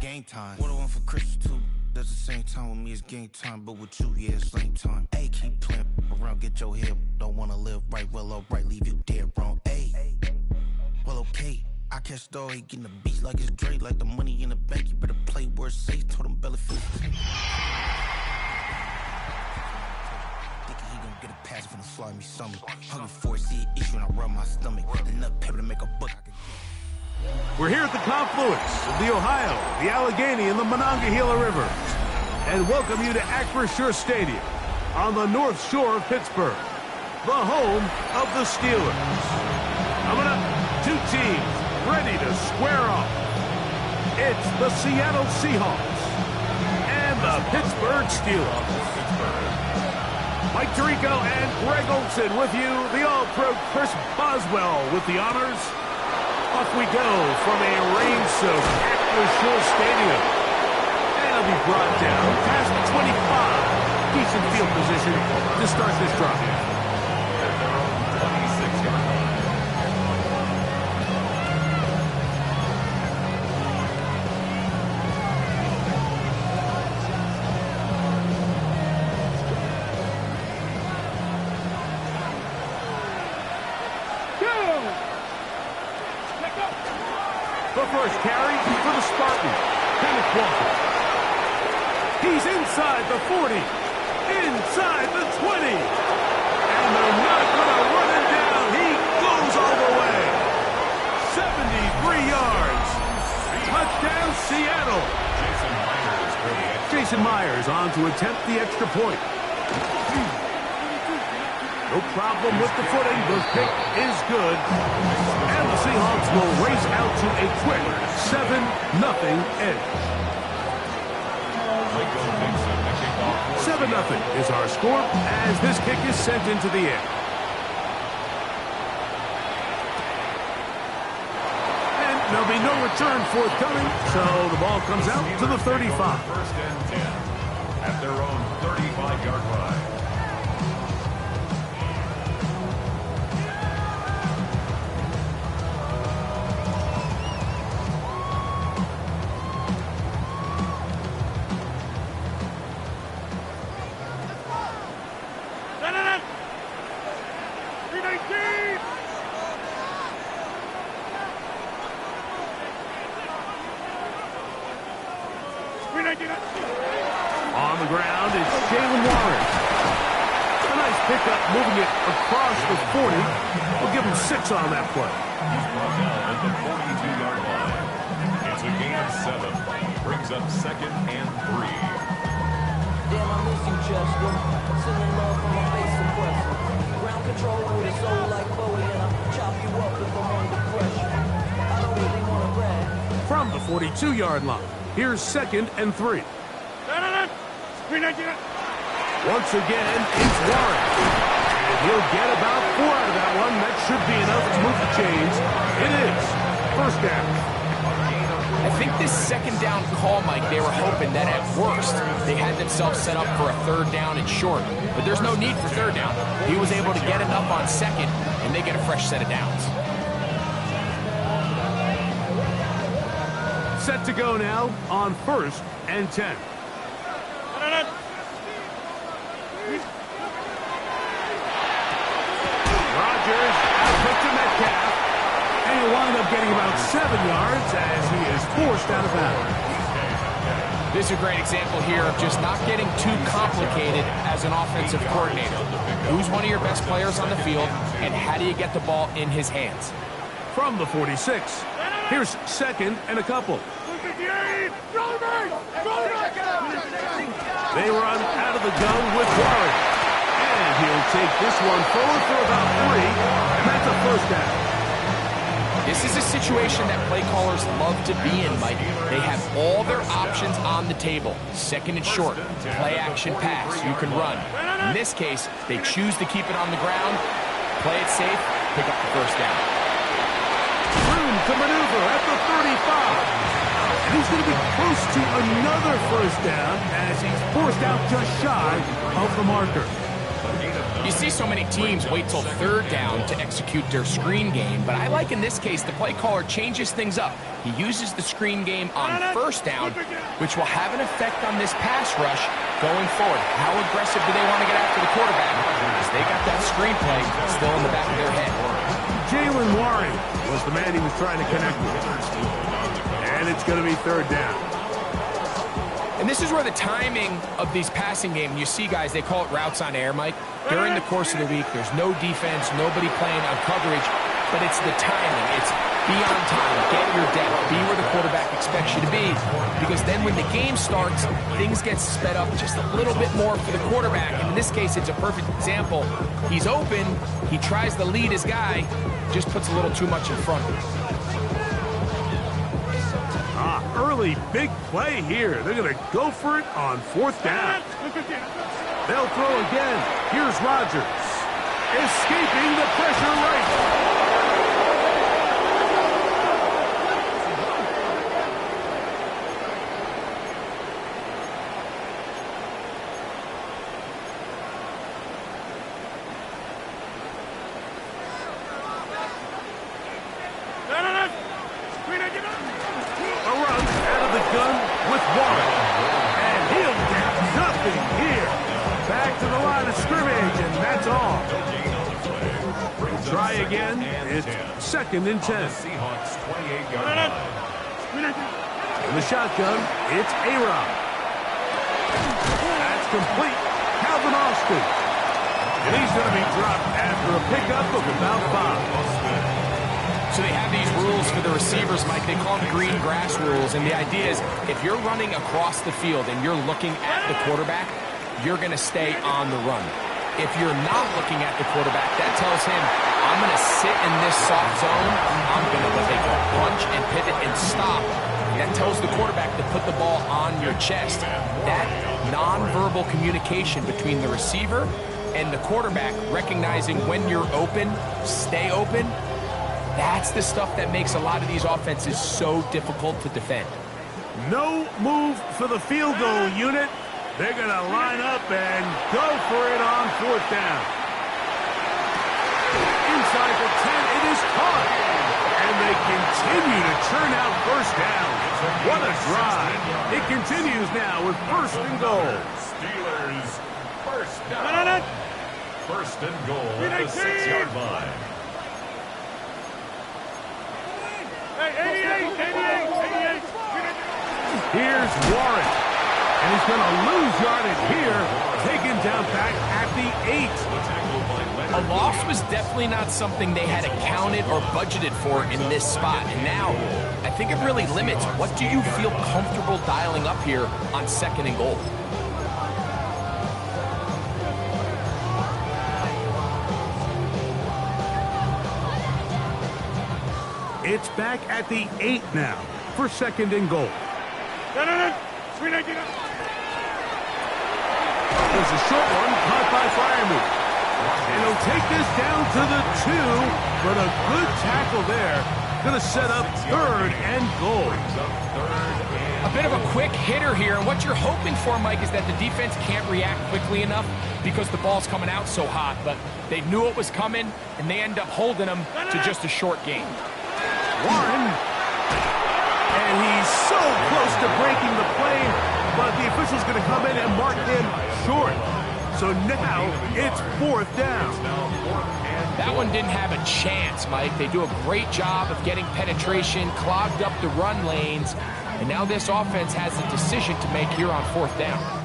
game time. What I want for Christmas too. At the same time with me it's game time, but with you, yeah, it's lame time. Hey, keep playing around, get your head. Don't wanna live right, well, alright, leave you dead wrong. Hey, well, okay. I catch the dog, he getting the beats like it's Dre, like the money in the bank. You better play where it's safe. Told him belly fit. Thinking he gonna get a pass for the slimy stomach. Hungry for it, see an issue and I rub my stomach. Enough pepper to make a buck. We're here at the confluence of the Ohio, the Allegheny, and the Monongahela Rivers, and welcome you to Acrisure Stadium on the North Shore of Pittsburgh, the home of the Steelers. Coming up, two teams ready to square off. It's the Seattle Seahawks and the Pittsburgh Steelers. Mike Tirico and Greg Olson with you, the All-Pro Chris Boswell with the honors. Off we go from a rain-soaked Acrisure Stadium. And it'll be brought down past 25. Decent field position to start this drive. The first carry for the Spartans, Kenneth Walker. He's inside the 40, inside the 20. And they're not going to run him down. He goes all the way. 73 yards. Touchdown, Seattle. Jason Myers on to attempt the extra point. No problem with the footing. The kick is good. And the Seahawks will race out to a quick 7-0 edge. 7-0 is our score as this kick is sent into the air. And there'll be no return forthcoming, so the ball comes out to the 35. First and 10 at their own 35-yard line. On the ground is Jalen Warren. A nice pickup moving it across the 40. We'll give him 6 on that play. He's brought down at the 42-yard line. It's a gain of 7. Brings up 2nd and 3. Damn, I miss you, Chester. Sending love from my face suppressor. Ground control with a soul like Bowie, and I'll chop you up if I'm under pressure. I don't really want to brag. From the 42-yard line, here's 2nd and 3. Once again, it's Warren. And he'll get about 4 out of that one. That should be enough to move the chains. It is. First down. I think this second down call, Mike, they were hoping that at worst they had themselves set up for a 3rd down and short. But there's no need for 3rd down. He was able to get enough on 2nd, and they get a fresh set of downs. Set to go now on 1st and 10. Rodgers out to Metcalf. And he'll wind up getting about 7 yards as he is forced out of bounds. This is a great example here of just not getting too complicated as an offensive coordinator. Who's one of your best players on the field, and how do you get the ball in his hands? From the 46, here's 2nd and a couple. They run out of the gun with Warren. And he'll take this one forward for about 3, and that's a first down. This is a situation that play callers love to be in, Mike. They have all their options on the table. 2nd and short, play action pass, you can run. In this case, they choose to keep it on the ground, play it safe, pick up the first down. Room to maneuver at the 35. And he's going to be close to another first down as he's forced out just shy of the marker. A gain of 9 You see so many teams wait till third down to execute their screen game, but I like in this case the play caller changes things up. He uses the screen game on first down, which will have an effect on this pass rush going forward. How aggressive do they want to get after the quarterback? Because they got that screen play still in the back of their head. Jalen Warren was the man he was trying to connect with. And it's going to be third down. And this is where the timing of these passing games, you see guys, they call it routes on air, Mike. During the course of the week, there's no defense, nobody playing on coverage, but it's the timing. It's be on time, get your depth, be where the quarterback expects you to be, because then when the game starts, things get sped up just a little bit more for the quarterback. And in this case, it's a perfect example. He's open, he tries to lead his guy, just puts a little too much in front. Early big play here. They're going to go for it on fourth down. They'll throw again. Here's Rodgers. Escaping the pressure right. Second and 10. Seahawks 28-yard line. In the shotgun, it's A-Rod. That's complete. Calvin Austin. And he's going to be dropped after a pickup of about 5. So they have these rules for the receivers, Mike. They call them green grass rules. And the idea is if you're running across the field and you're looking at the quarterback, you're going to stay on the run. If you're not looking at the quarterback, that tells him, I'm going to sit in this soft zone. I'm going to what they call punch and pivot and stop. That tells the quarterback to put the ball on your chest. That nonverbal communication between the receiver and the quarterback, recognizing when you're open, stay open, that's the stuff that makes a lot of these offenses so difficult to defend. No move for the field goal unit. They're going to line up and go for it on fourth down. Inside the 10, it is caught. And they continue to churn out first down. What a drive. It continues now with first and goal. Steelers first down. First and goal at the 6-yard line. Here's Warren. And he's going to lose yardage here, taken down back at the 8. A loss was definitely not something they had accounted or budgeted for in this spot. And now, I think it really limits what do you feel comfortable dialing up here on second and goal. It's back at the 8 now for second and goal. There's a short one caught by Freiermuth. And he'll take this down to the 2, but a good tackle there. Going to set up third and goal. A bit of a quick hitter here, and what you're hoping for, Mike, is that the defense can't react quickly enough because the ball's coming out so hot, but they knew it was coming, and they end up holding them to just a short game. Warren, and he's so close to breaking the play, but the official's going to come in and mark him short. So now it's fourth down. That one didn't have a chance, Mike. They do a great job of getting penetration, clogged up the run lanes, and now this offense has a decision to make here on fourth down.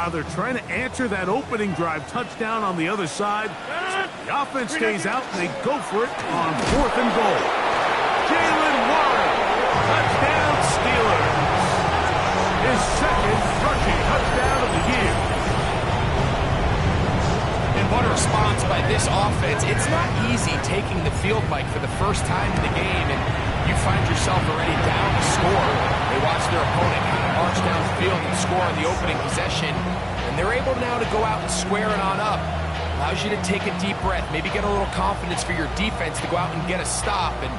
They're trying to answer that opening drive touchdown on the other side. The offense stays out, and they go for it on fourth and goal. Jalen Warren, touchdown Steelers. His second rushing touchdown of the year. And what a response by this offense. It's not easy taking the field, Mike, for the first time in the game, and you find yourself already down to score. They watch their opponent kind of march down the field and score on the opening possession, and they're able now to go out and square it on up. Allows you to take a deep breath, maybe get a little confidence for your defense to go out and get a stop, and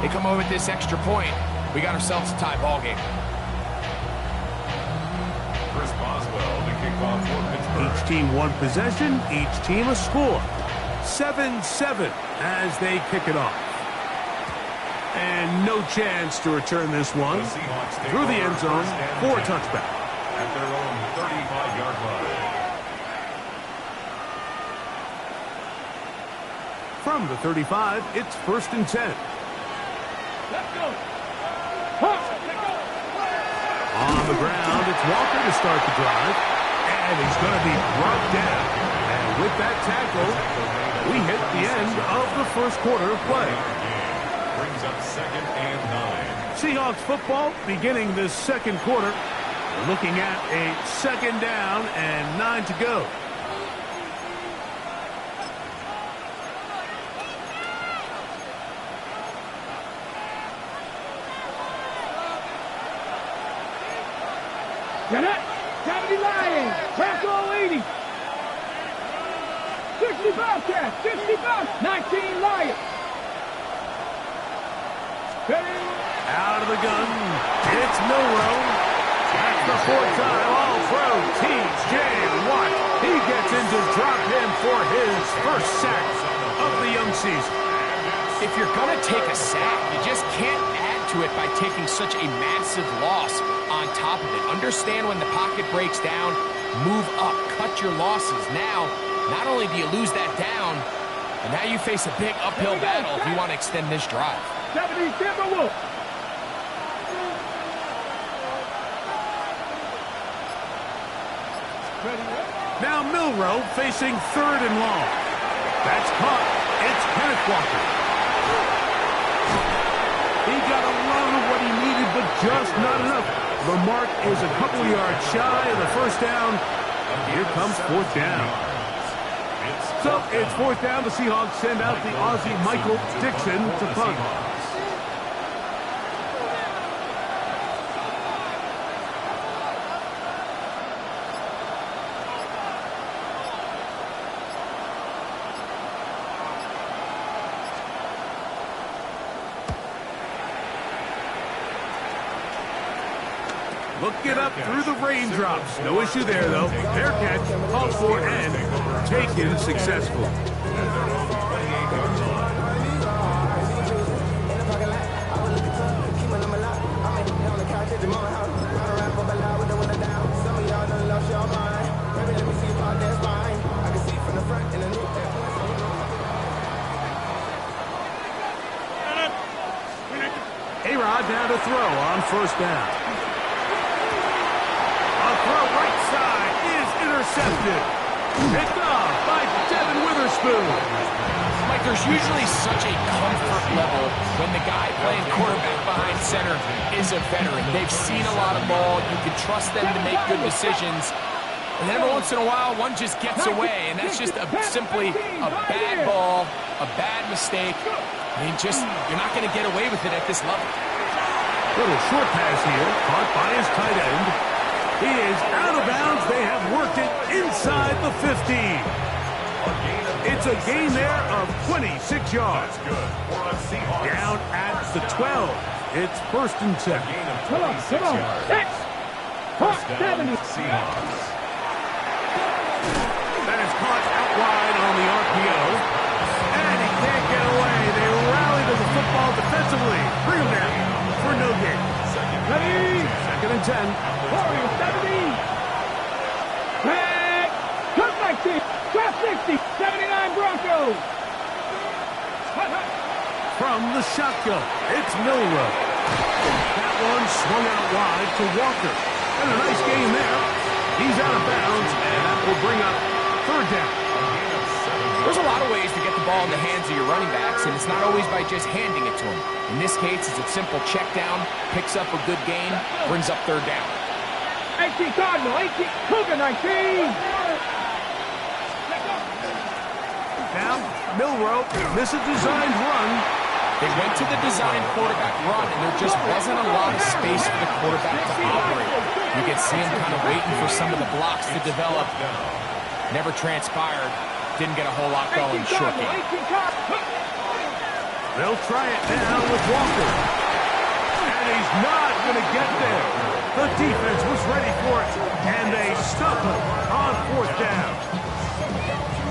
they come over with this extra point. We got ourselves a tie ball game. kickoff for Pittsburgh. Each team one possession, each team a score. 7-7 as they kick it off. And no chance to return this one. The Seahawks take Through the over end zone first and for a 10 touchback. at their own 35-yard line. From the 35, it's 1st and 10. Let's go. On the ground, it's Walker to start the drive. And he's going to be brought down. And with that tackle, we hit the end of the first quarter of play. Brings up 2nd and 9. Seahawks football beginning this second quarter. We're looking at a 2nd down and 9 to go. Get it. 70 Lions. Tackle 80. 60 Bobcats. 50 Bobcats. 19 Lions. Out of the gun, it's Milrow. That's the 4th time All-Pro T.J. Watt. He gets in to drop him for his first sack of the young season. If you're going to take a sack, you just can't add to it by taking such a massive loss on top of it. Understand when the pocket breaks down, move up, cut your losses. Now, not only do you lose that down, but now you face a big uphill battle if you want to extend this drive. 70 Timberwolves. Now Milrow facing 3rd and long. That's caught. It's Kenneth Walker. He got a lot of what he needed, but just not enough. The mark is a couple yards shy of the first down. Here comes 4th down. So it's 4th down. The Seahawks send out the Aussie Michael Dixon to punt. Look it up through the raindrops. No issue there, though. Fair catch, called for, and taken successfully. A-Rod down to throw on 1st down. Throw right side is intercepted. Picked off by Devin Witherspoon. Mike, there's usually such a comfort level when the guy playing quarterback behind center is a veteran. They've seen a lot of ball. You can trust them to make good decisions. And then every once in a while, one just gets away, and that's just simply a bad ball, a bad mistake. I mean, you're not going to get away with it at this level. Little short pass here, caught by his tight end. He is out of bounds. They have worked it inside the 15. It's a gain there of 26 yards. Down at the 12. It's 1st and 10. Come on. 6. 70. Seahawks. That is caught out wide on the RPO. And he can't get away. They rally to the football defensively. Bring him down for no gain. Ready. 2nd and 10. Warriors 70. Back. Cut 19. Drop 60. 79 Broncos. From the shotgun, it's Milrow. That one swung out wide to Walker. And a nice gain there. He's out of bounds, and that will bring up 3rd down. There's a lot of ways to get the ball in the hands of your running backs, and it's not always by just handing it to them. In this case, it's a simple check down, picks up a good gain, brings up 3rd down. 18 Cardinal, 18 Cougar 19. Now, Milrow misses designed run. They went to the design quarterback run, and there just wasn't a lot of space for the quarterback to operate. You could see him kind of waiting for some of the blocks to develop. Never transpired. Didn't get a whole lot going short game. They'll try it now with Walker. And he's not going to get there. The defense was ready for it, and they stuck them on 4th down.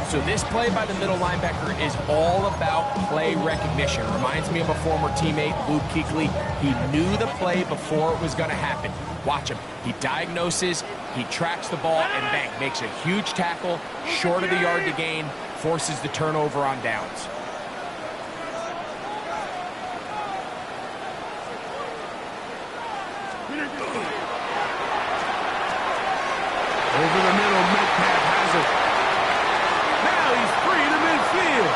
So this play by the middle linebacker is all about play recognition. Reminds me of a former teammate, Luke Kuechly. He knew the play before it was going to happen. Watch him. He diagnoses, he tracks the ball, and bang, makes a huge tackle, short of the yard to gain, forces the turnover on downs. Over the middle, Metcalf has it. Now he's free to midfield.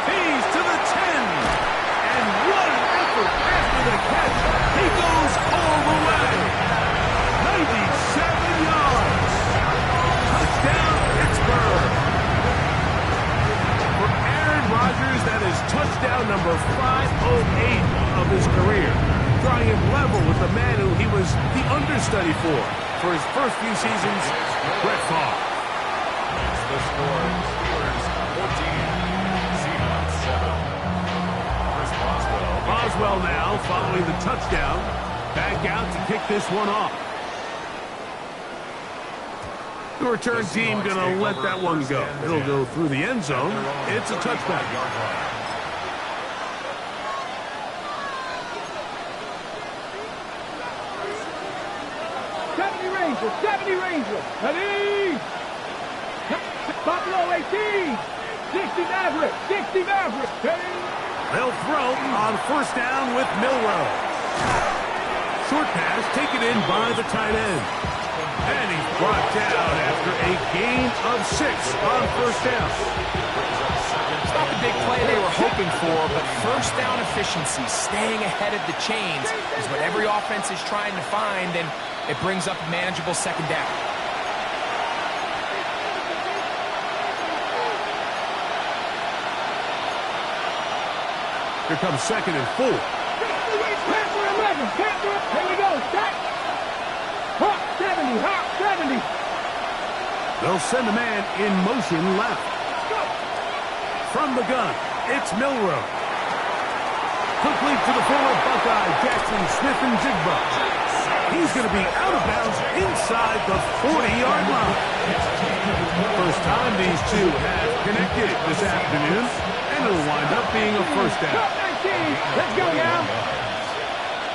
He's to the 10. And what an effort after the catch. He goes all the way. 97 yards. Touchdown, Pittsburgh. For Aaron Rodgers, that is touchdown number 508 of his career. Drawing him level with the man who he was the understudy for his first few seasons, Brett Favre. It's the score. Steelers 14, Seahawks 7. Chris Boswell. Boswell now following the touchdown. Back out to kick this one off. The return team going to let that one go. It'll go through the end zone. It's a touchback. 70 Rangers. Ready? Buffalo 18. 60 Maverick. 60 Maverick. Ready? They'll throw on 1st down with Milroe. Short pass taken in by the tight end. And he's brought down after a gain of 6 on 1st down. It's not the big play they were hoping for, but 1st down efficiency, staying ahead of the chains, is what every offense is trying to find, and it brings up a manageable 2nd down. Here comes 2nd and 4. Panther 11. Panther. Here we go. Start. Hawk 70. Hawk 70. They'll send a man in motion left. From the gun, it's Milroe. Quickly to the former Buckeye, Jackson Smith-Njigba. He's going to be out of bounds inside the 40-yard line. First time these two have connected this afternoon, and it'll wind up being a 1st down. Top 19. Let's go now.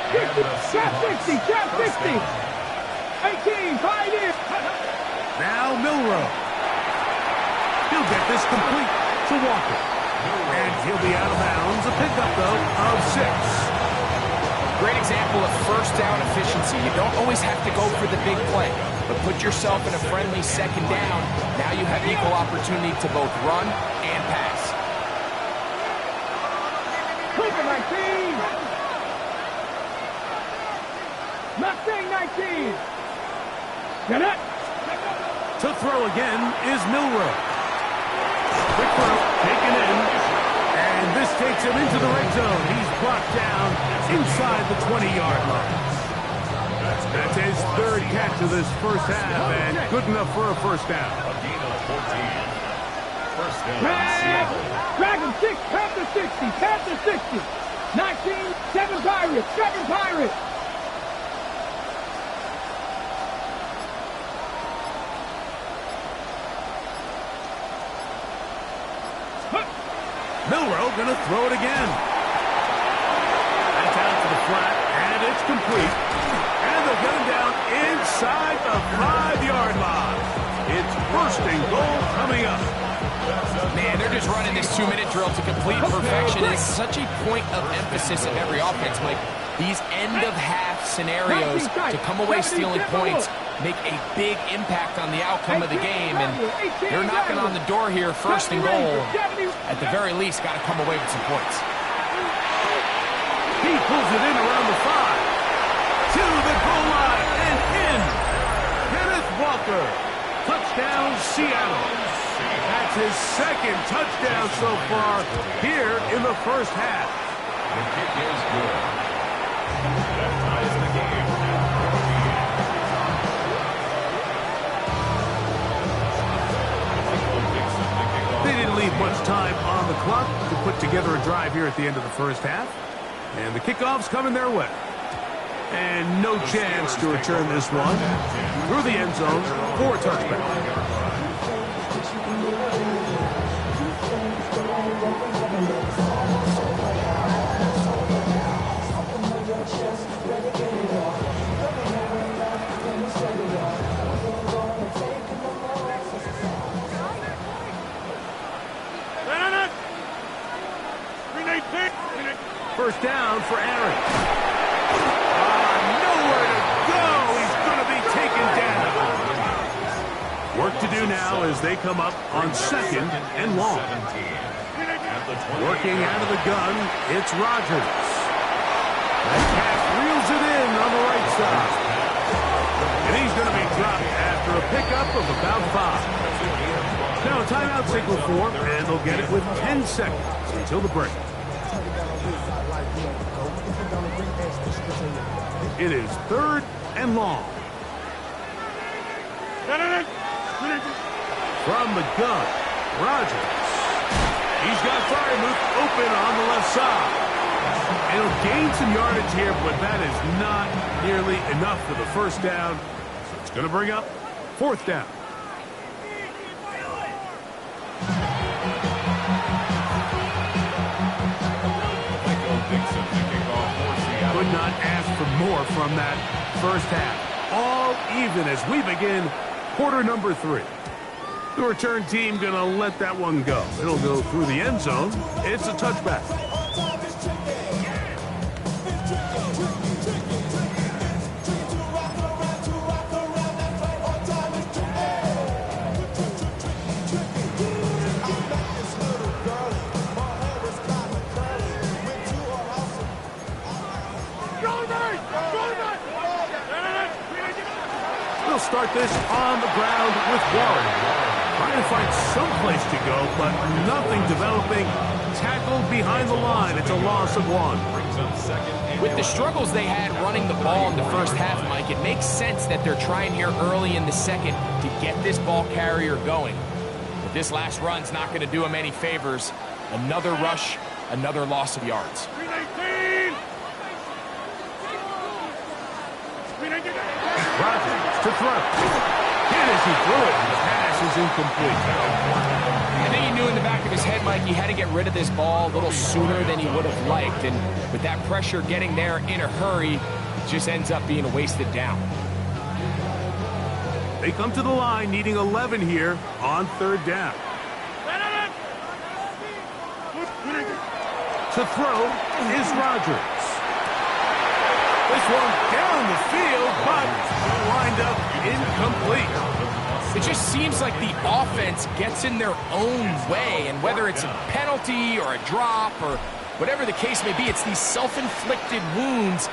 60. Top 60. Top 60. 18. Pioneer. Now Milroe. He'll get this complete to Walker. And he'll be out of bounds. A pickup, though, of 6. Great example of 1st down efficiency. You don't always have to go for the big play, but put yourself in a friendly 2nd down. Now you have equal opportunity to both run and pass. Cooper 19. Mustang 19. Get it. To throw again is Milroe. Quick throw, taken in, and this takes him into the red zone. He's brought down inside the 20-yard line. That's his 3rd catch of this 1st half, and good enough for a 1st down. A gain of 14. 1st down. Dragon 6, Panther 60, Panther 60. 19, 7 Pirates, 7 Pirates. Milroe going to throw it again. That's out to the flat, and it's complete. And they'll get him down inside the 5-yard line. It's 1st and goal coming up. Man, they're just running this 2-minute drill to complete perfection. It's such a point of emphasis of every offense, Mike. These end-of-half scenarios to come away stealing points make a big impact on the outcome of the game, and they're knocking on the door here, 1st and goal. At the very least, got to come away with some points. He pulls it in around the 5. To the goal line and in. Kenneth Walker. Touchdown, Seattle. That's his 2nd touchdown so far here in the 1st half. The kick is good. That ties the game. They didn't leave much time on the clock to put together a drive here at the end of the 1st half. And the kickoff's coming their way. And no chance to return this one through the end zone for a touchback. First down for Aaron. Nowhere to go. He's going to be taken down. Work to do now as they come up on second and long. Working out of the gun, it's Rodgers. That pass reels it in on the right side. And he's going to be dropped after a pickup of about 5. Now a timeout signal for, and they'll get it with 10 seconds until the break. It is third and long. From the gun, Rodgers. He's got Freiermuth open on the left side. And he'll gain some yardage here, but that is not nearly enough for the first down. So it's going to bring up fourth down. Could not ask for more from that first half. All even as we begin quarter number 3. The return team going to let that one go. It'll go through the end zone. It's a touchback. We'll start this on the ground with Warren. Trying to find some place to go, but nothing developing. Tackled behind the line. It's a loss of 1. With the struggles they had running the ball in the first half, Mike, it makes sense that they're trying here early in the second to get this ball carrier going. But this last run's not going to do him any favors. Another rush, another loss of yards. Rodgers to throw. Hit as he threw it. The pass is incomplete. I think he knew in the back of his head, Mike, he had to get rid of this ball a little sooner than he would have liked. And with that pressure getting there in a hurry, it just ends up being a wasted down. They come to the line needing 11 here on third down. To throw is Rodgers. This one down the field, but lined up incomplete. It just seems like the offense gets in their own way, and whether it's a penalty or a drop or whatever the case may be, it's these self-inflicted wounds.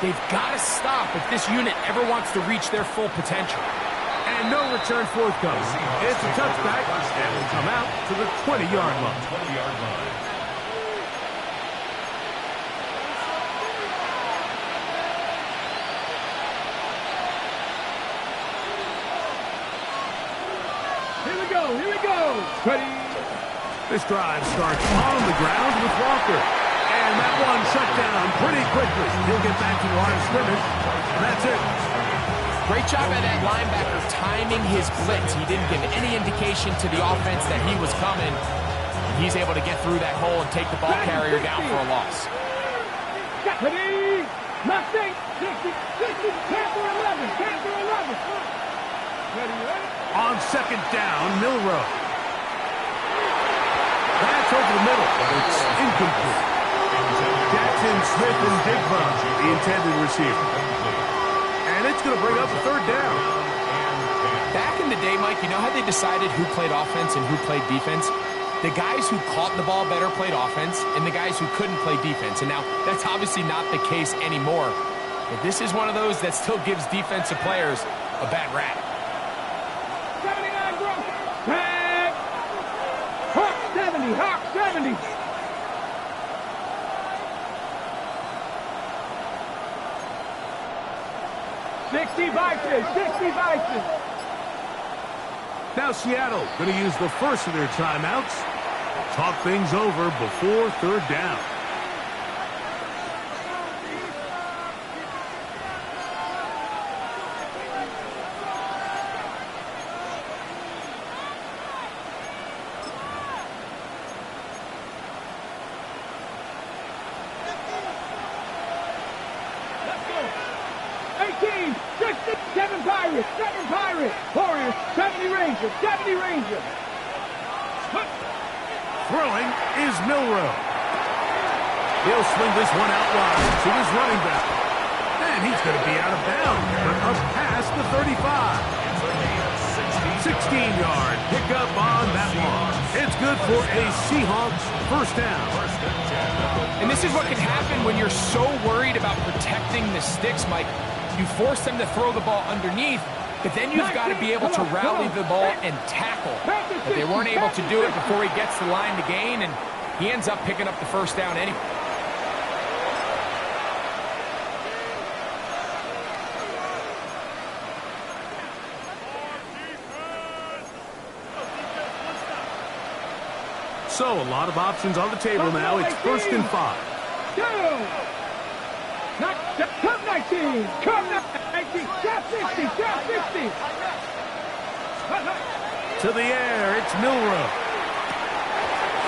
They've got to stop if this unit ever wants to reach their full potential. And no return forthcoming. It's a touchback, and will come out to the 20-yard line. Here we go. Ready. This drive starts on the ground with Walker. And that one shut down pretty quickly. He'll get back to the line of scrimmage. And that's it. Great job by that linebacker timing his blitz. He didn't give any indication to the offense that he was coming. And he's able to get through that hole and take the ball carrier down for a loss. Ready. Nothing. 60, 10 for 11. 10 for 11. Ready. On second down, Milrow. That's over the middle, but it's incomplete. Jackson, Smith, and Digba, the intended receiver. And it's going to bring up a third down. Back in the day, Mike, you know how they decided who played offense and who played defense? The guys who caught the ball better played offense, and the guys who couldn't play defense. And now, that's obviously not the case anymore. But this is one of those that still gives defensive players a bad rap. 79 gross. Tag. Hawk 70. Hawk 70. Now Seattle going to use the first of their timeouts. Talk things over before third down. 7 Pirates, 7 Pirates. Warriors, 70 Rangers, 70 Rangers. Throwing is Milrow. He'll swing this one out wide to his running back. And he's going to be out of bounds, but up past the 35. 16-yard pickup on that one. It's good for a Seahawks first down. And this is what can happen when you're so worried about protecting the sticks, Mike. You force them to throw the ball underneath, but then you've got to be able to rally the ball and tackle. But they weren't able to do it before he gets the line to gain, and he ends up picking up the first down anyway. So, a lot of options on the table now. It's 1st and 5. Come 19! Come 19! Shot 60! Shot 60! To the air, it's Milrow.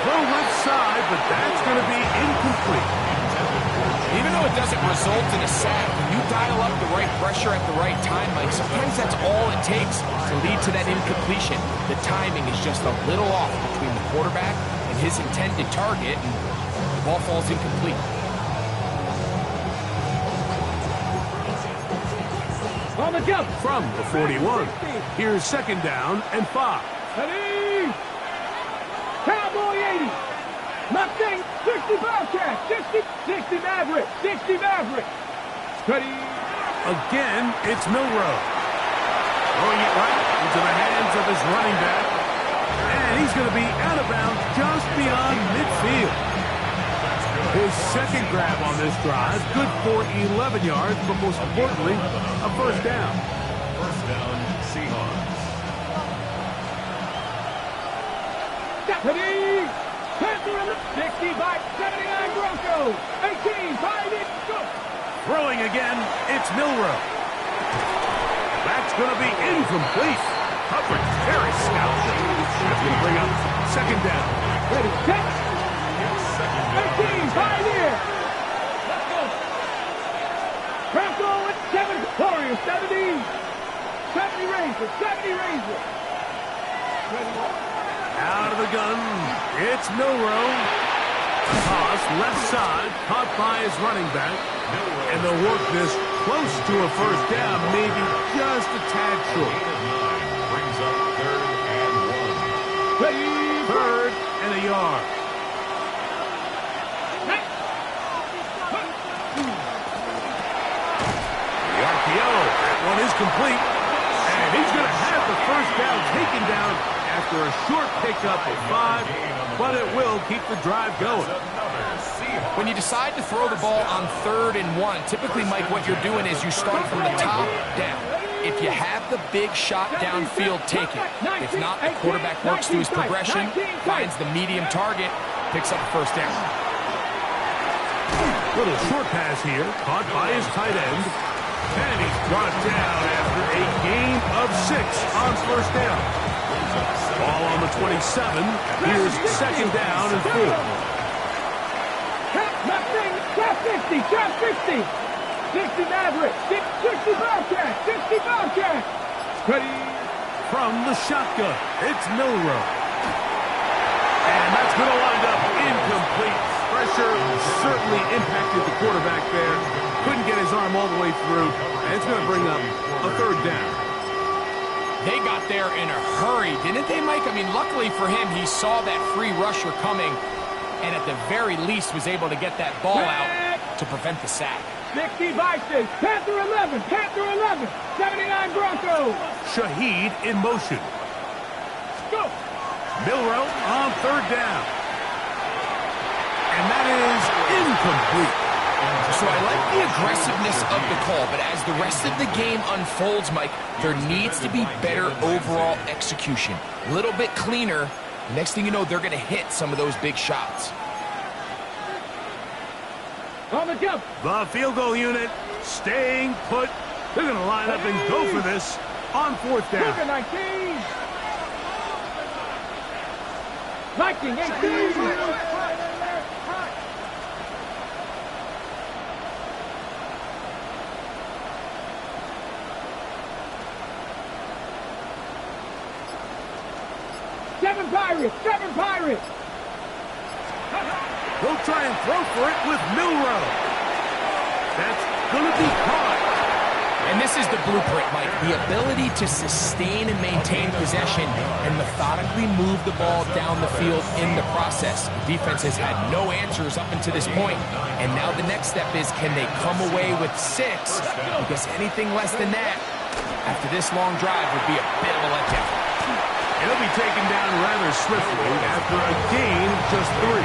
Throw left side, but that's going to be incomplete. Even though it doesn't result in a sack, when you dial up the right pressure at the right time, Mike, sometimes that's all it takes to lead to that incompletion. The timing is just a little off between the quarterback and his intended target, and the ball falls incomplete. On the jump! From the 41, here's 2nd down and 5. Ready! Cowboy 80! Mustang 60 Bobcat! 60 Maverick! 60 Maverick! Ready! Again, it's Milrow. Throwing it right into the hands of his running back. And he's going to be out of bounds just beyond midfield. His 2nd grab on this drive, good for 11 yards, but most importantly, a first down. First down, Seahawks. Ready! Panther in the 60 by 79 Broncos! 18, 5, go! Throwing again, it's Milrow. That's going to be incomplete. Coverage very stout. That's going to bring up 2nd down. Ready, set! 18, 5 here! Let's go! Bronco at 7, Warriors 70! 70 Rangers, 70 Rangers! Out of the gun, it's Milrow. Toss left side, caught by his running back. And they'll work this close to a first down, maybe just a tad short. Brings up 3rd and 1. Ready! 3rd and a yard. The RPO, that one is complete. And he's going to have the first down taken down after a short pickup of 5, but it will keep the drive going. When you decide to throw the ball on 3rd and 1, typically, Mike, what you're doing is you start from the top down. If you have the big shot downfield, take it. If not, the quarterback works through his progression, finds the medium target, picks up the first down. Little short pass here, caught by his tight end. And he's brought down after a gain of 6 on first down. Ball on the 27. Here's 2nd down and 4. Mustang, shot 60, shot 60! 60 Maverick, 60 Bobcat, 60 Bobcat! Ready? From the shotgun, it's Milrow. And that's going to wind up incomplete. Pressure certainly impacted the quarterback there. Couldn't get his arm all the way through. And it's going to bring up a 3rd down. They got there in a hurry, didn't they, Mike? I mean, luckily for him, he saw that free rusher coming, and at the very least was able to get that ball out to prevent the sack. 60 Vices, Panther 11, Panther 11, 79 Broncos. Shaheed in motion. Go! Milrow on 3rd down. And that is incomplete. So I like the aggressiveness of the call, but as the rest of the game unfolds, Mike, there needs to be better overall execution. A little bit cleaner. Next thing you know, they're going to hit some of those big shots. On the jump. The field goal unit staying put. They're going to line up and go for this on 4th down. 19. Viking 18. Seven Pirates. Seven Pirates. He'll try and throw for it with Milrow. That's going to be caught. And this is the blueprint, Mike. The ability to sustain and maintain possession and methodically move the ball down the field in the process. The defense has had no answers up until this point. And now the next step is, can they come away with 6? Because anything less than that, after this long drive, would be a bit of a letdown. And he'll be taken down rather swiftly after a gain of just 3.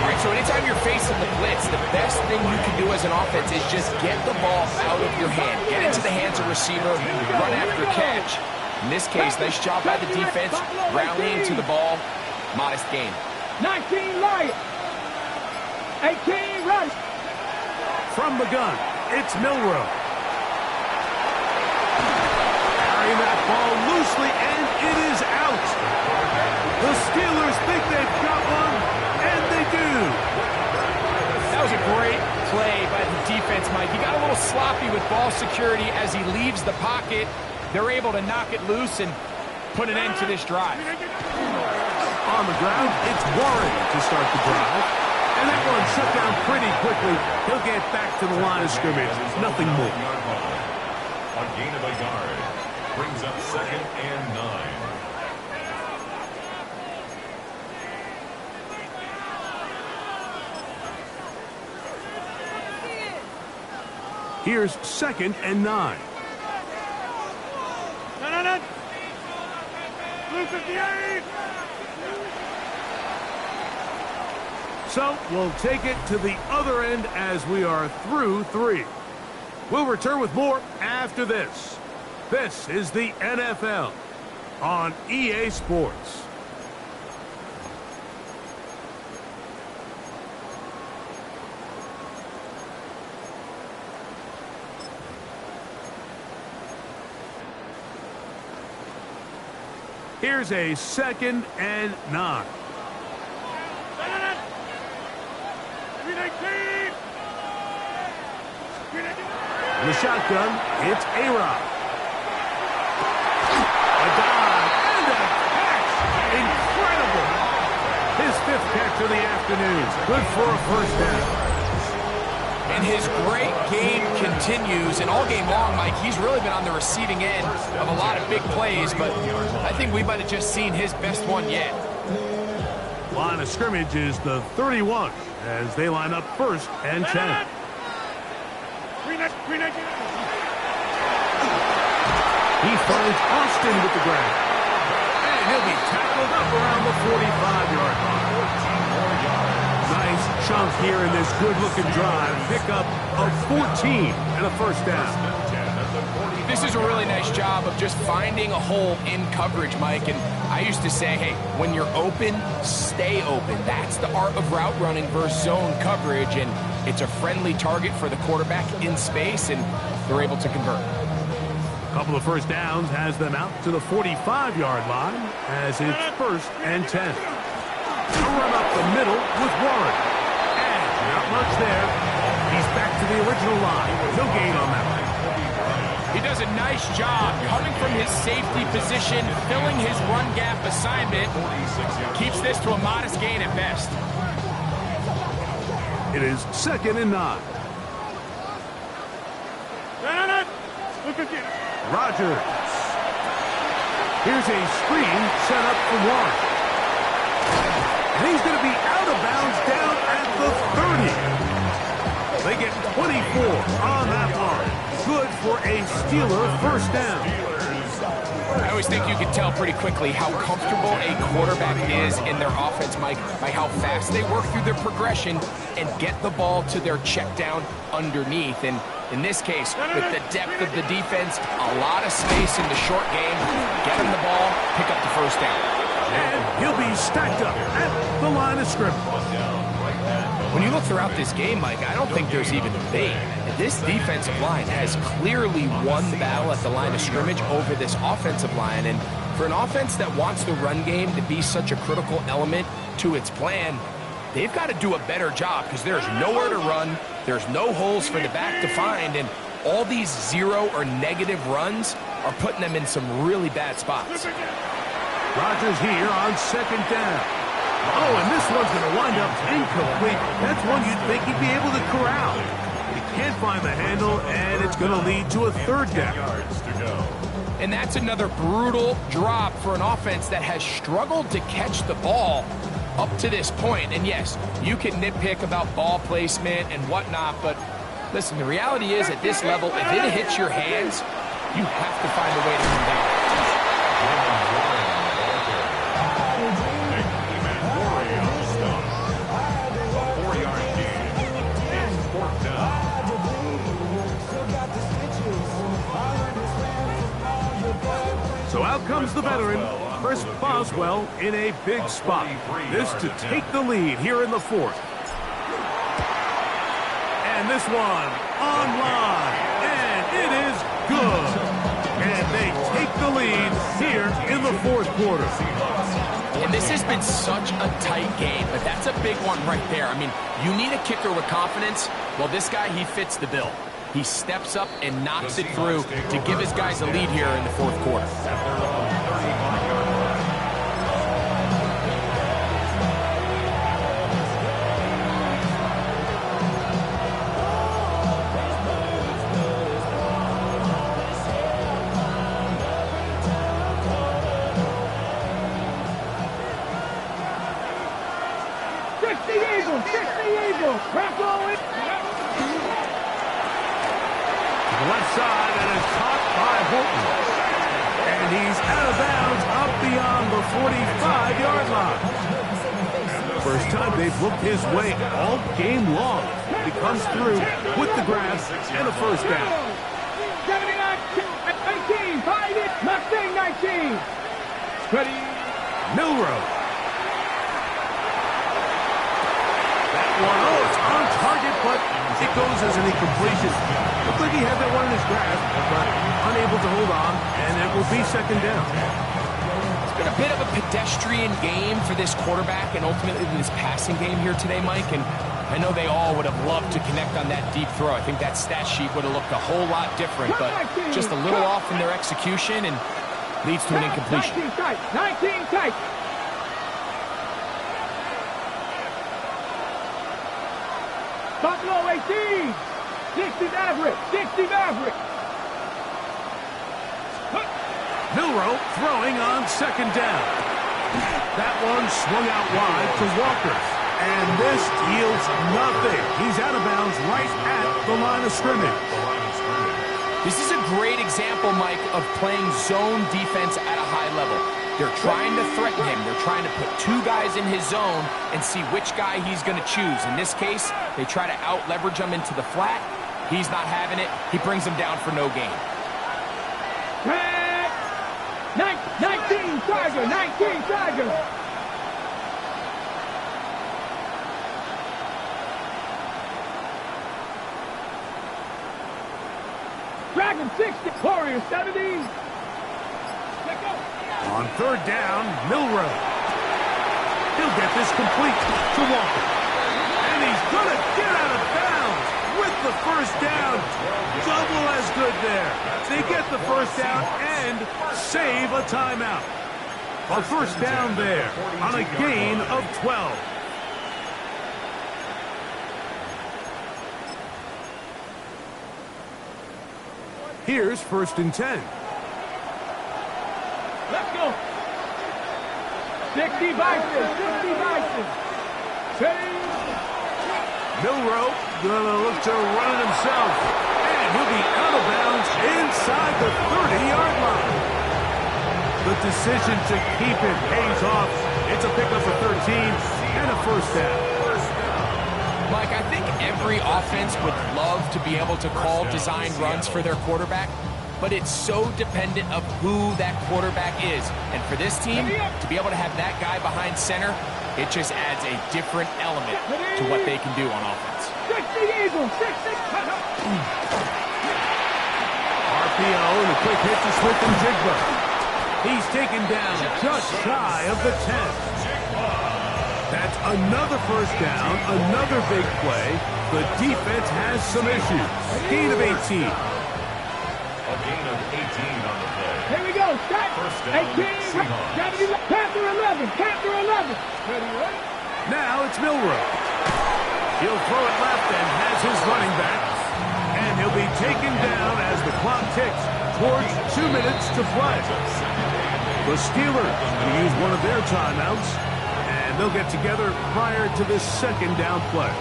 All right, so anytime you're facing the blitz, the best thing you can do as an offense is just get the ball out of your hand. Get into the hands of receiver, run after catch. In this case, nice job by the defense, rallying to the ball. Modest gain. 19 Lions. 18 Rush. From the gun, it's Milrow. Carrying that ball loosely, and it is out. The Steelers think they've got one, and they do. That was a great play by the defense, Mike. He got a little sloppy with ball security as he leaves the pocket. They're able to knock it loose and put an end to this drive. On the ground, it's Warren to start the drive. And that one shut down pretty quickly. He'll get back to the line of scrimmage. Nothing more. A gain of a yard brings up 2nd and 9. Here's 2nd and 9. Blue 58. So we'll take it to the other end as we are through 3. We'll return with more after this. This is the NFL on EA Sports. Here's a 2nd and 9. In the shotgun, it's A-Rod. A dive and a catch. Incredible. His 5th catch of the afternoon. Good for a first down. And his great game continues, and all game long, Mike, he's really been on the receiving end of a lot of big plays, but I think we might have just seen his best one yet. Line of scrimmage is the 31 as they line up 1st and 10. He finds Austin with the grab. And he'll be tackled up around the 45-yard line. Nice chunk here in this good-looking drive. Pickup of 14 and a first down. This is a really nice job of just finding a hole in coverage, Mike. And I used to say, hey, when you're open, stay open. That's the art of route running versus zone coverage. And it's a friendly target for the quarterback in space, and they're able to convert. A couple of first downs has them out to the 45-yard line as it's 1st and 10. A run up the middle with Warren. And not much there. He's back to the original line. No gain on that one. He does a nice job coming from his safety position, filling his run gap assignment. Keeps this to a modest gain at best. It is 2nd and 9. Rodgers. Here's a screen set up for Warren. And he's going to be out of bounds down at the 30. They get 24 on that line. Good for a Steeler first down. I always think you can tell pretty quickly how comfortable a quarterback is in their offense, Mike, by how fast they work through their progression and get the ball to their check down underneath. And in this case, with the depth of the defense, a lot of space in the short game, get him the ball, pick up the first down. And he'll be stacked up at the line of scrimmage. When you look throughout this game, Mike, I don't think there's even debate. This defensive line has clearly won the battle at the line of scrimmage over this offensive line. And for an offense that wants the run game to be such a critical element to its plan, they've got to do a better job because there's nowhere to run. There's no holes for the back to find. And all these 0 or negative runs are putting them in some really bad spots. Rodgers here on second down. Oh, and this one's going to wind up incomplete. That's one you'd think he'd be able to corral. He can't find the handle, and it's going to lead to a third down. And that's another brutal drop for an offense that has struggled to catch the ball up to this point. And yes, you can nitpick about ball placement and whatnot, but listen, the reality is at this level, if it hits your hands, you have to find a way to come down. So out comes the veteran, Chris Boswell, in a big spot. This to take the lead here in the fourth. And this one online, and it is good. And they take the lead here in the fourth quarter. And this has been such a tight game, but that's a big one right there. I mean, you need a kicker with confidence. Well, this guy, he fits the bill. He steps up and knocks it through to give his guys a lead here in the fourth quarter. Left side, and it's caught by Holton. And he's out of bounds up beyond the 45-yard line. First time they've looked his way all game long. He comes through with the grab and a first down. 19, find it, Mustang 19. Ready. Milrow. That one, oh, it's on target, but it goes as an incompletion. Looked like he had that one in his grasp, but unable to hold on, and it will be second down. It's been a bit of a pedestrian game for this quarterback and ultimately this passing game here today, Mike, and I know they all would have loved to connect on that deep throw. I think that stat sheet would have looked a whole lot different, but just a little off in their execution and leads to an incompletion. 19 tight, 19 tight. Buffalo 18. 60 Maverick, 60 Maverick. Milrow throwing on second down. That one swung out wide to Walker. And this yields nothing. He's out of bounds right at the line of scrimmage. This is a great example, Mike, of playing zone defense at a high level. They're trying to threaten him. They're trying to put two guys in his zone and see which guy he's going to choose. In this case, they try to out-leverage him into the flat. He's not having it. He brings him down for no gain. 19 Tiger, 19 Tiger. Dragon 60, Warrior 70. Let's go. On third down, Milrow. He'll get this complete to Walker. And he's going to get out of bounds with the first down. Double as good there. They get the first down and save a timeout. A first down there on a gain of 12. Here's first and 10. Let's go. 60 Bison, 60 Bison. Milrow gonna look to run it himself. And he'll be out of bounds inside the 30-yard line. The decision to keep it pays off. It's a pickup for 13 and a first down. Mike, I think every offense would love to be able to call designed runs for their quarterback, but it's so dependent of who that quarterback is. And for this team, to be able to have that guy behind center, it just adds a different element to what they can do on offense. 60 Eagles, 60. RPO and a quick hit to Smith and Jigba. He's taken down just shy of the 10. That's another first down, another big play. The defense has some issues. Gain of 18. A gain of 18 on the play. Here we go. Set. First down, 18. Seahawks. Captain 11. Captain 11. Ready, ready? Now it's Milrow. He'll throw it left and has his running back. And he'll be taken down as the clock ticks towards 2 minutes to play. The Steelers will use one of their timeouts, and they'll get together prior to this second down play.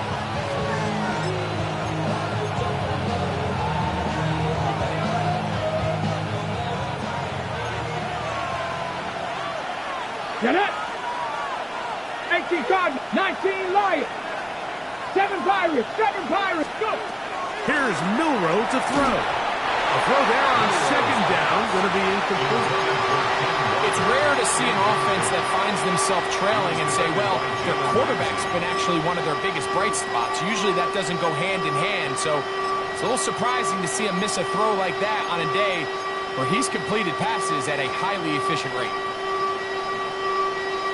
Get it. 18 Cardinals, 19 Lions, 7 Pirates, go! Here's Milrow to throw. A throw there on second down, going to be incomplete. It's rare to see an offense that finds themselves trailing and say, well, their quarterback's been actually one of their biggest bright spots. Usually that doesn't go hand in hand, so it's a little surprising to see him miss a throw like that on a day where he's completed passes at a highly efficient rate.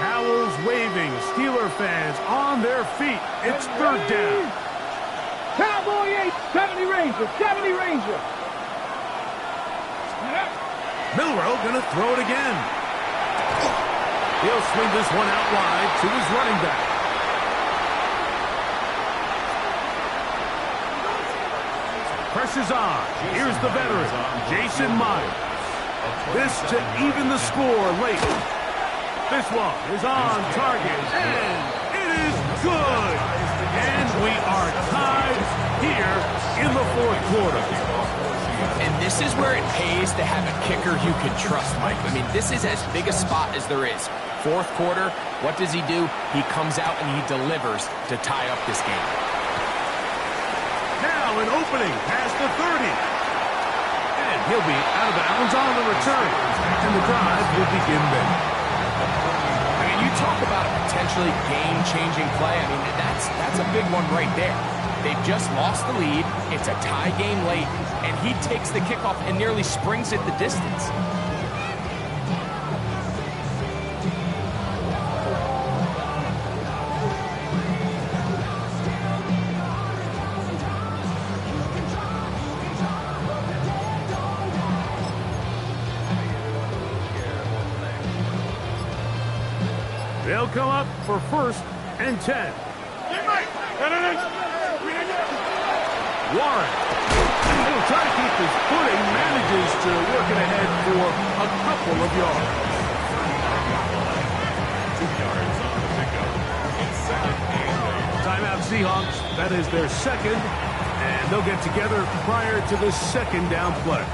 Towels waving, Steeler fans on their feet. It's third down. Cowboy 8, 70 Rangers, 70 Rangers. Milrow going to throw it again. He'll swing this one out wide to his running back. Pressure's on. Here's the veteran, Jason Myers. This to even the score late. This one is on target, and it is good. And we are tied here in the fourth quarter. And this is where it pays to have a kicker you can trust, Mike. I mean, this is as big a spot as there is. Fourth quarter, what does he do? He comes out and he delivers to tie up this game. Now an opening past the 30. And he'll be out of bounds on the return. And the drive will begin then. I mean, you talk about a potentially game-changing play. I mean, that's a big one right there. They've just lost the lead. It's a tie game late, and he takes the kickoff and nearly springs it the distance. They'll come up for first and 10. Warren. He'll try to keep his footing, manages to work it ahead for a couple of yards. 2 yards on the pickup. It's second and 8. Timeout Seahawks. That is their second, and they'll get together prior to the second down play.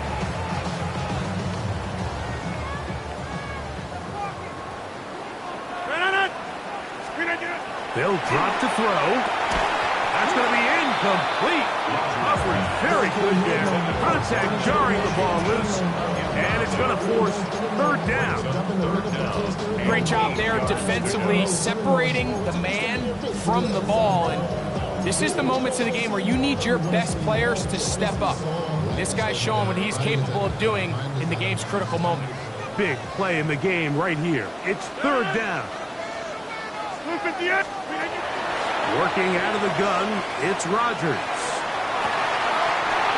They'll drop to throw. That's going to be incomplete. Coverage very good there. Contact jarring the ball loose. And it's going to force third down. Great job there defensively, separating the man from the ball. And this is the moments of the game where you need your best players to step up. This guy's showing what he's capable of doing in the game's critical moment. Big play in the game right here. It's third down. Working out of the gun, it's Rodgers.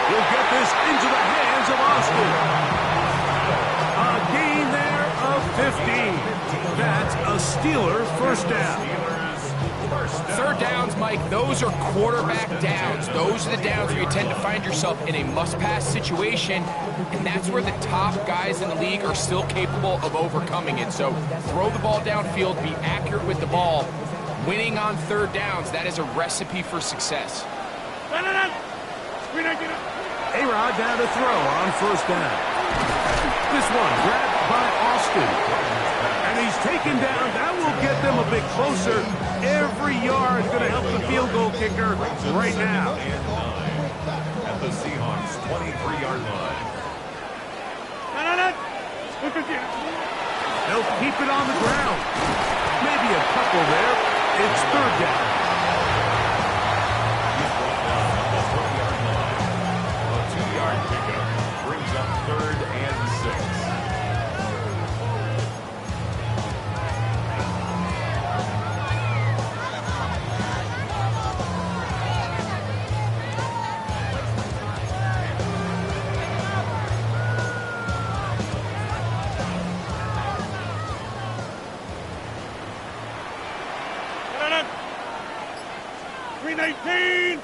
He'll get this into the hands of Austin. A gain there of 15. That's a Steeler first down. Third downs, Mike, those are quarterback downs. Those are the downs where you tend to find yourself in a must-pass situation, and that's where the top guys in the league are still capable of overcoming it. So throw the ball downfield, be accurate with the ball. Winning on third downs, that is a recipe for success. A-Rod down to throw on first down. This one grabbed by Austin. And he's taken down. That will get them a bit closer. Every yard is going to help the field goal kicker right now. And 9 at the Seahawks' 23-yard line. They'll keep it on the ground. Maybe a couple there. It's third down. He's brought down at the 30-yard line. A 2-yard pickup brings up third and 6. 319.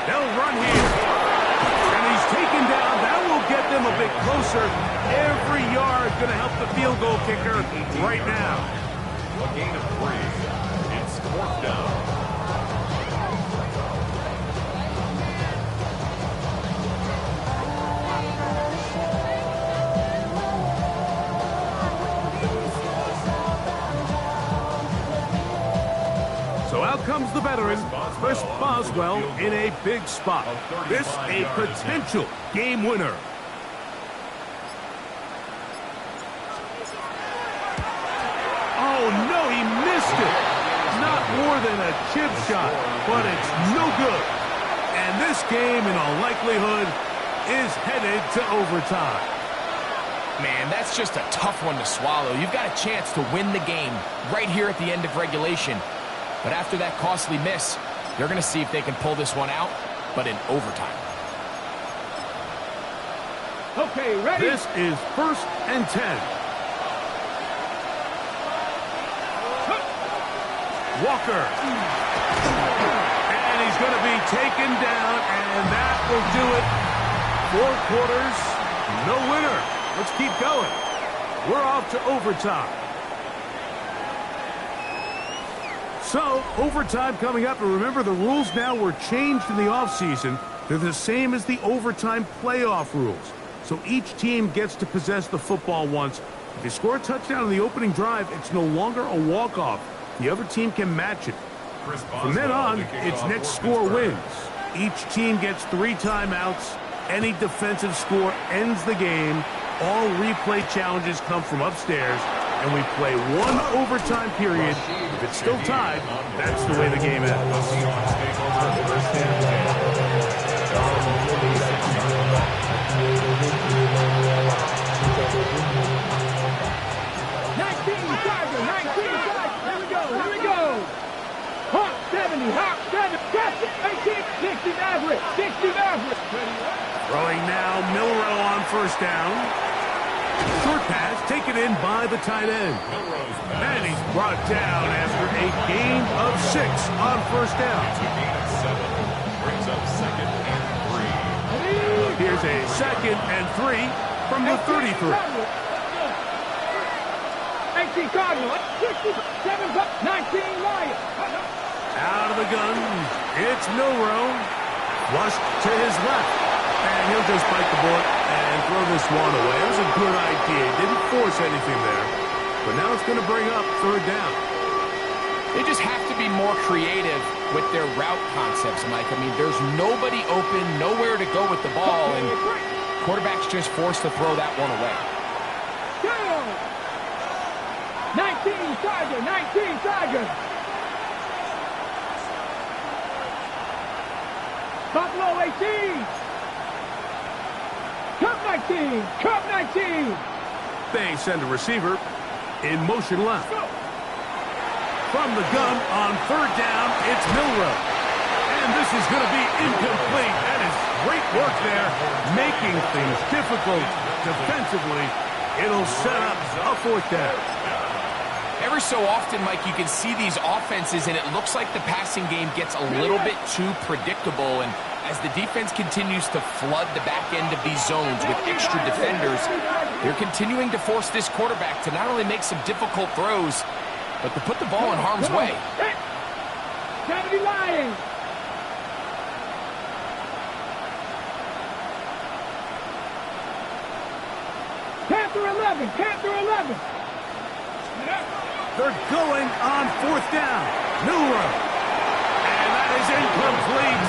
They'll run here. And he's taken down. That will get them a bit closer. Every yard going to help the field goal kicker right now. A gain of 3. It's 4th down. So out comes the veteran, Chris Boswell, in a big spot. This a potential game winner. Oh, no, he missed it. Not more than a chip shot, but it's no good. And this game, in all likelihood, is headed to overtime. Man, that's just a tough one to swallow. You've got a chance to win the game right here at the end of regulation. But after that costly miss, they're going to see if they can pull this one out, but in overtime. Okay, ready? This is 1st and 10. Walker. And he's going to be taken down, and that will do it. 4 quarters, no winner. Let's keep going. We're off to overtime. So, overtime coming up, and remember the rules now were changed in the offseason. They're the same as the overtime playoff rules. So each team gets to possess the football once. If they score a touchdown on the opening drive, it's no longer a walk-off. The other team can match it. From then on, it's next score wins. Each team gets 3 timeouts. Any defensive score ends the game. All replay challenges come from upstairs. And we play 1 overtime period. If it's still tied, that's the way the game ends. 60 average, 60 average. Throwing now, Milrow on 1st down. Short pass taken in by the tight end. And he's brought down after a gain of 6 on 1st down. It's a gain of 7. Brings up 2nd and 3. Here's a 2nd and 3 from the 33. 18 Cardinal, 67, 19 Lions. Out of the gun, it's Milrow. Flushed to his left. And he'll just bite the bullet and throw this one away. It was a good idea. He didn't force anything there. But now it's going to bring up 3rd down. They just have to be more creative with their route concepts, Mike. I mean, there's nobody open, nowhere to go with the ball, and quarterback's just forced to throw that one away. 19 Tiger, 19 Tiger. Buffalo 18. Cup 19, Cup 19. They send a receiver in motion left. From the gun on 3rd down, it's Milrow. And this is going to be incomplete. That is great work there, making things difficult defensively. It'll set up a 4th down. Every so often, Mike, you can see these offenses, and it looks like the passing game gets a little bit too predictable. And as the defense continues to flood the back end of these zones with extra defenders, they're continuing to force this quarterback to not only make some difficult throws, but to put the ball in harm's way. 70 Lions. Panther 11, Panther 11. They're going on 4th down. Milrow. And that is incomplete.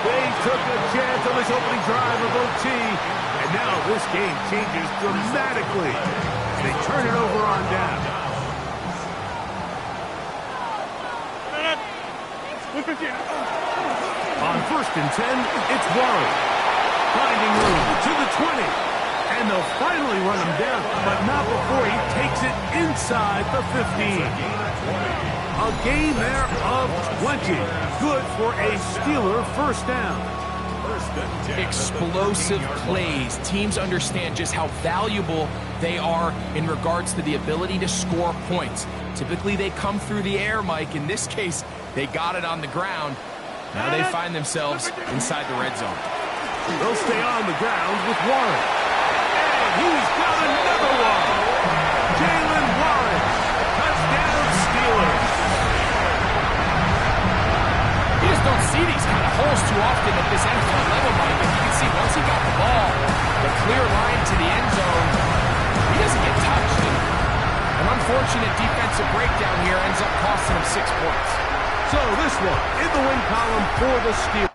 They took a chance on this opening drive of OT. And now this game changes dramatically. They turn it over on down. On 1st and 10, it's Warren. Finding room to the 20. And they'll finally run him down, but not before he takes it inside the 15. A gain there of 20. Good for a Steeler 1st down. Explosive plays. Teams understand just how valuable they are in regards to the ability to score points. Typically, they come through the air, Mike. In this case, they got it on the ground. Now they find themselves inside the red zone. They'll stay on the ground with Warren. And he's got another one. Jalen Warren. Touchdown Steelers. You just don't see these kind of holes too often at this NFL level, Mike. But you can see once he got the ball, the clear line to the end zone, he doesn't get touched. And an unfortunate defensive breakdown here ends up costing him 6 points. So this one in the win column for the Steelers.